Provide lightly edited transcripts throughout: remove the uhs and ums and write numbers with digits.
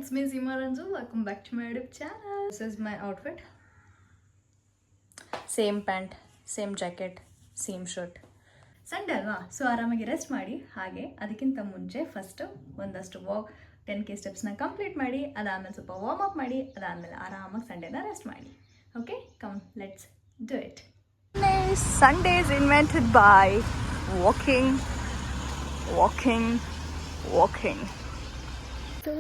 it's me Seema Ranju. Welcome back to my YouTube channel. This is my outfit. Same pant, same jacket, same shirt. Sunday ಅಲ್ವಾ, so ಆರಾಮಾಗಿ rest ಮಾಡಿ. ಹಾಗೆ ಅದಕ್ಕಿಂತ ಮುಂಚೆ first ಒಂದಷ್ಟು 10K ಸ್ಟೆಪ್ಸ್ನ complete ಮಾಡಿ, ಅದಾದಮೇಲೆ ಸ್ವಲ್ಪ ವಾರ್ಮ್ ಅಪ್ ಮಾಡಿ, ಅದಾದಮೇಲೆ ಆರಾಮಾಗಿ ಸಂಡೇನ ರೆಸ್ಟ್ ಮಾಡಿ. Okay, come let's do it. Sunday is invented by walking. So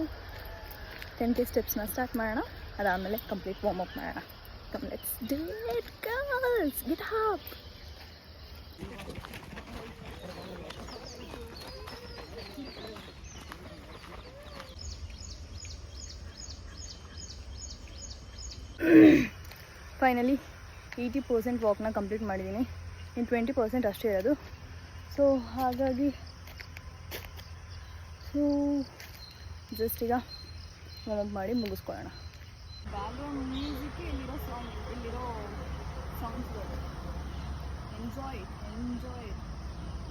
10K ಸ್ಟೆಪ್ಸ್ನ ಸ್ಟಾರ್ಟ್ ಮಾಡೋಣ, ಅದಾದಮೇಲೆ ಕಂಪ್ಲೀಟ್ ವಾರ್ಮ್ ಅಪ್ ಮಾಡೋಣ. Come, let's do it, girls! Get up! Finally 80% ವಾಕ್ನ ಕಂಪ್ಲೀಟ್ ಮಾಡಿದ್ದೀನಿ. ಇನ್ನು 20% ಅಷ್ಟೇ ಇರೋದು. ಸೊ ಹಾಗಾಗಿ ಜಸ್ಟ್ ಈಗ ವಾರ್ಮ್ ಮಾಡಿ ಮುಗಿಸ್ಕೊಳ್ಳೋಣ. ಬ್ಯಾಕ್ಗ್ರೌಂಡ್ ಮ್ಯೂಸಿಕ್, ಇಲ್ಲಿರೋ ಸಾಂಗ್ಸ್ಗಳು. ಎಂಜಾಯ್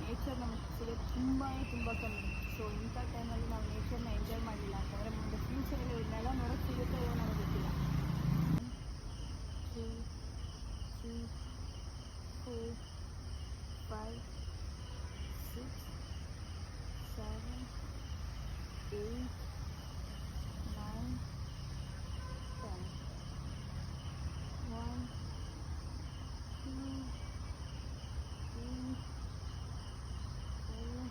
ನೇಚರ್ ನಮಗೆ ಸಿಗೋದು ತುಂಬ ಕಮ್ಮಿ. ಸೊ ಇಂಥ ಟೈಮಲ್ಲಿ ನಾವು ನೇಚರ್ನ ಎಂಜಾಯ್ ಮಾಡಲಿಲ್ಲ ಅಂತಂದರೆ ಮುಂದೆ ಫ್ಯೂಚರಲ್ಲಿ ಇದನ್ನೆಲ್ಲ ನೋಡೋಕ್ಕೆ ಸಿಗುತ್ತೋ ಏನೋ ನನಗೆ ಗೊತ್ತಿಲ್ಲ. 2 3 4 5 6 7 8 9 10 1 2 3 4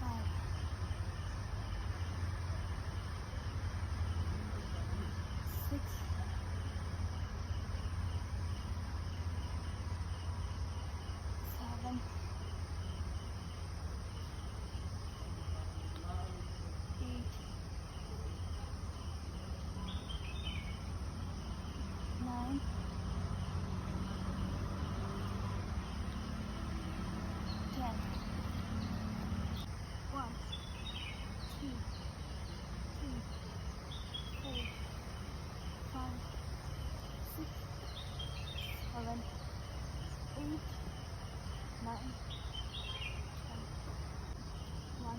5 6 7 8 9 10 1 2 3 4 5 1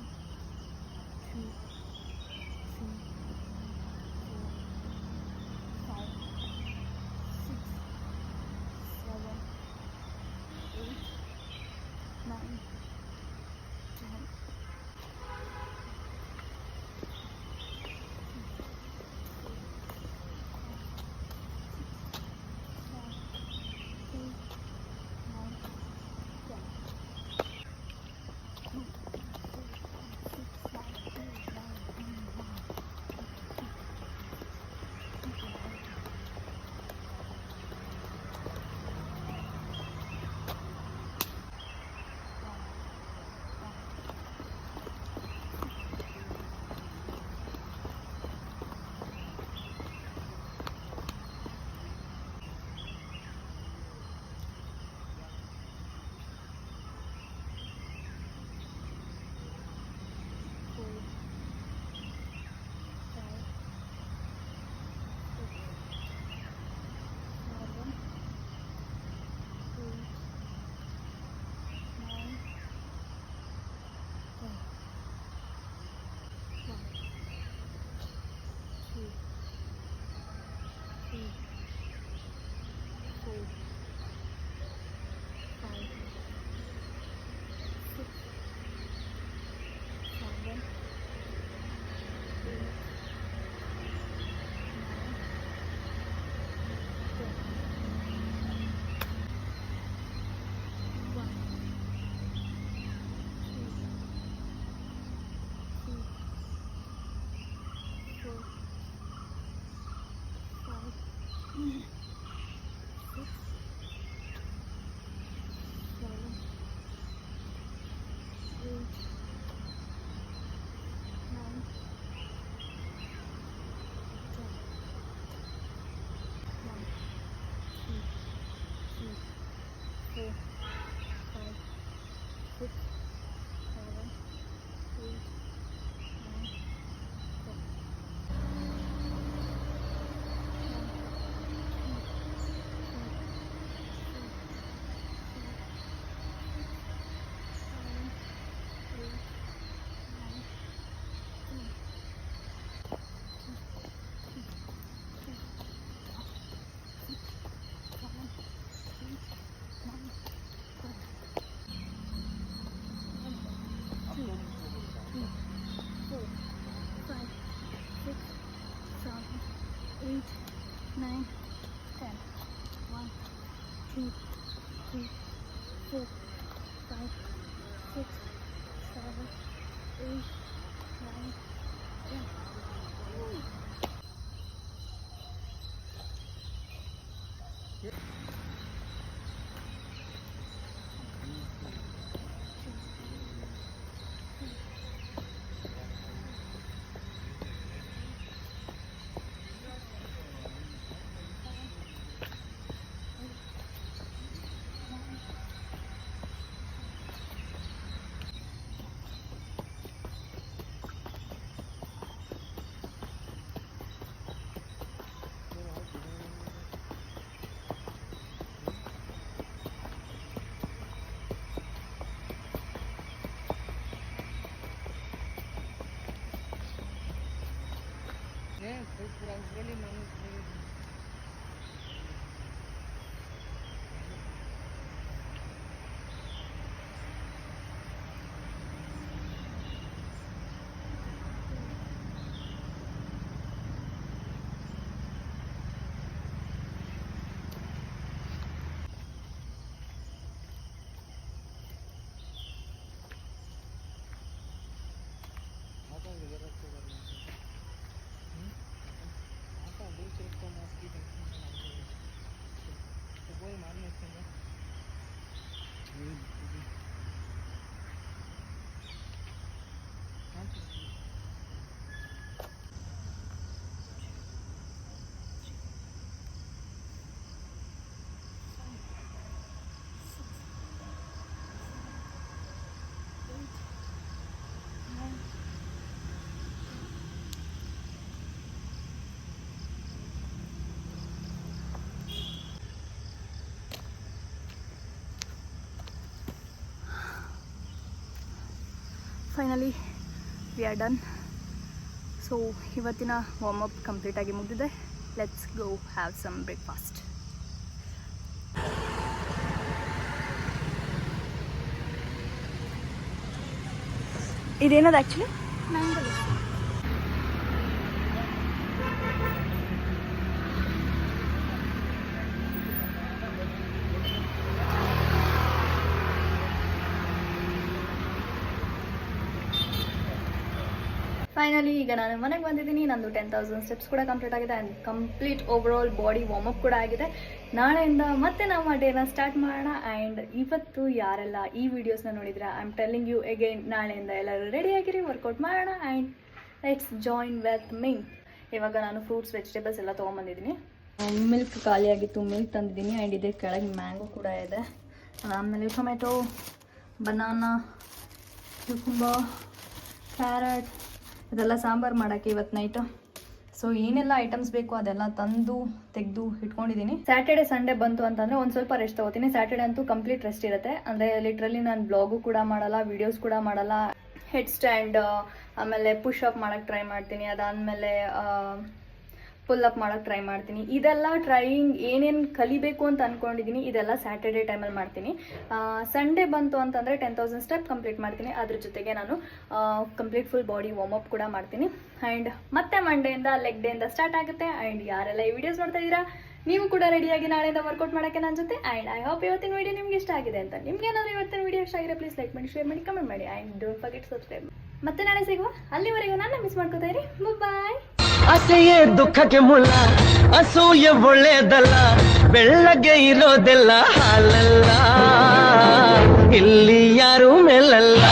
finally we are done. So ಇವತ್ತಿನ ವಾರ್ಮಪ್ ಕಂಪ್ಲೀಟಾಗಿ ಮುಗಿದಿದೆ. Let's go have some breakfast. ಇದೇನದು ಆ್ಯಕ್ಚುಲಿ? ಮ್ಯಾಂಗೋ. ಫೈನಲಿ ಈಗ ನಾನು ಮನೆಗೆ ಬಂದಿದ್ದೀನಿ. ನಂದು 10,000 ಸ್ಟೆಪ್ಸ್ ಕೂಡ ಕಂಪ್ಲೀಟ್ ಆಗಿದೆ and complete over all body warm up ಕೂಡ ಆಗಿದೆ. ನಾಳೆಯಿಂದ ಮತ್ತೆ ನಾವು ಡೇನ ಸ್ಟಾರ್ಟ್ ಮಾಡೋಣ. ಆ್ಯಂಡ್ ಇವತ್ತು ಯಾರೆಲ್ಲ ಈ ವಿಡಿಯೋಸ್ನ ನೋಡಿದ್ರೆ I am telling you again, ನಾಳೆಯಿಂದ ಎಲ್ಲರೂ ರೆಡಿಯಾಗಿರಿ, ವರ್ಕೌಟ್ ಮಾಡೋಣ and let's join with me. ಇವಾಗ ನಾನು ಫ್ರೂಟ್ಸ್ ವೆಜಿಟೇಬಲ್ಸ್ ಎಲ್ಲ ತೊಗೊಂಬಂದಿದ್ದೀನಿ. ಮಿಲ್ಕ್ ಖಾಲಿಯಾಗಿತ್ತು, ಮಿಲ್ಕ್ ತಂದಿದ್ದೀನಿ. ಆ್ಯಂಡ್ ಇದ್ರ ಕೆಳಗೆ ಮ್ಯಾಂಗೋ ಕೂಡ ಇದೆ. ಆಮೇಲೆ ಟೊಮೆಟೊ, ಬನಾನಾ, ಕ್ಯೂಕುಂಬರ್, ಕ್ಯಾರೆಟ್, ಇದೆಲ್ಲ ಸಾಂಬಾರು ಮಾಡೋಕ್ಕೆ ಇವತ್ತು ನೈಟು. ಸೊ ಏನೆಲ್ಲ ಐಟಮ್ಸ್ ಬೇಕು ಅದೆಲ್ಲ ತಂದು ತೆಗೆದು ಇಟ್ಕೊಂಡಿದ್ದೀನಿ. ಸ್ಯಾಟರ್ಡೆ ಸಂಡೇ ಬಂತು ಅಂತಂದರೆ ಒಂದು ಸ್ವಲ್ಪ ರೆಸ್ಟ್ ತೊಗೋತೀನಿ. ಸ್ಯಾಟರ್ಡೆ ಅಂತೂ ಕಂಪ್ಲೀಟ್ ರೆಸ್ಟ್ ಇರುತ್ತೆ. ಅಂದರೆ ಲಿಟ್ರಲಿ ನಾನು ಬ್ಲಾಗು ಕೂಡ ಮಾಡಲ್ಲ, ವೀಡಿಯೋಸ್ ಕೂಡ ಮಾಡಲ್ಲ. ಹೆಡ್ ಸ್ಟ್ಯಾಂಡ್, ಆಮೇಲೆ ಪುಷ್ ಅಪ್ ಮಾಡೋಕ್ಕೆ ಟ್ರೈ ಮಾಡ್ತೀನಿ. ಅದಾದಮೇಲೆ ಪುಲ್ ಅಪ್ ಮಾಡೋಕ್ಕೆ ಟ್ರೈ ಮಾಡ್ತೀನಿ. ಇದೆಲ್ಲ ಟ್ರೈಯಿಂಗ್ ಏನೇನು ಕಲಿಬೇಕು ಅಂತ ಅಂದ್ಕೊಂಡಿದ್ದೀನಿ ಇದೆಲ್ಲ ಸ್ಯಾಟರ್ಡೆ ಟೈಮಲ್ಲಿ ಮಾಡ್ತೀನಿ. ಸಂಡೇ ಬಂತು ಅಂತಂದರೆ 10,000 ಸ್ಟೆಪ್ ಕಂಪ್ಲೀಟ್ ಮಾಡ್ತೀನಿ. ಅದ್ರ ಜೊತೆಗೆ ನಾನು ಕಂಪ್ಲೀಟ್ ಫುಲ್ ಬಾಡಿ ವಾರ್ಮಪ್ ಕೂಡ ಮಾಡ್ತೀನಿ. ಆ್ಯಂಡ್ ಮತ್ತೆ ಮಂಡೆಯಿಂದ ಲೆಗ್ ಡೇಯಿಂದ ಸ್ಟಾರ್ಟ್ ಆಗುತ್ತೆ. ಆ್ಯಂಡ್ ಯಾರೆಲ್ಲ ಈ ವಿಡಿಯೋಸ್ ನೋಡ್ತಾ ಇದ್ದೀರಾ ನೀವು ಕೂಡ ರೆಡಿಯಾಗಿ ನಾಳೆಯಿಂದ ವರ್ಕೌಟ್ ಮಾಡೋಕ್ಕೆ ನನ್ನ ಜೊತೆ. ಆ್ಯಂಡ್ ಐ ಹೋಪ್ ಇವತ್ತಿನ ವಿಡಿಯೋ ನಿಮ್ಗೆ ಇಷ್ಟ ಆಗಿದೆ ಅಂತ. ನಿಮ್ಗೆ ಏನಾದರೂ ಇವತ್ತಿನ ವಿಡಿಯೋ ಇಷ್ಟ ಆಗಿದೆ ಪ್ಲೀಸ್ ಲೈಕ್ ಮಾಡಿ, ಶೇರ್ ಮಾಡಿ, ಕಮೆಂಟ್ ಮಾಡಿ. And don't forget subscribe. ಮತ್ತೆ ನಾಳೆ ಸಿಗುವ. ಅಲ್ಲಿವರೆಗೂ ನನ್ನ ಮಿಸ್ ಮಾಡ್ಕೋತಾ ಇರಿ. ಬಾಯ್. ಆಸೆಯೇ ದುಃಖಕ್ಕೆ ಮೂಲ, ಅಸೂಯೆ ಒಳ್ಳೆಯದಲ್ಲ, ಬೆಳ್ಳಗೆ ಇರೋದೆಲ್ಲ ಹಾಲಲ್ಲ, ಇಲ್ಲಿ ಯಾರೂ ಮೇಲಲ್ಲ.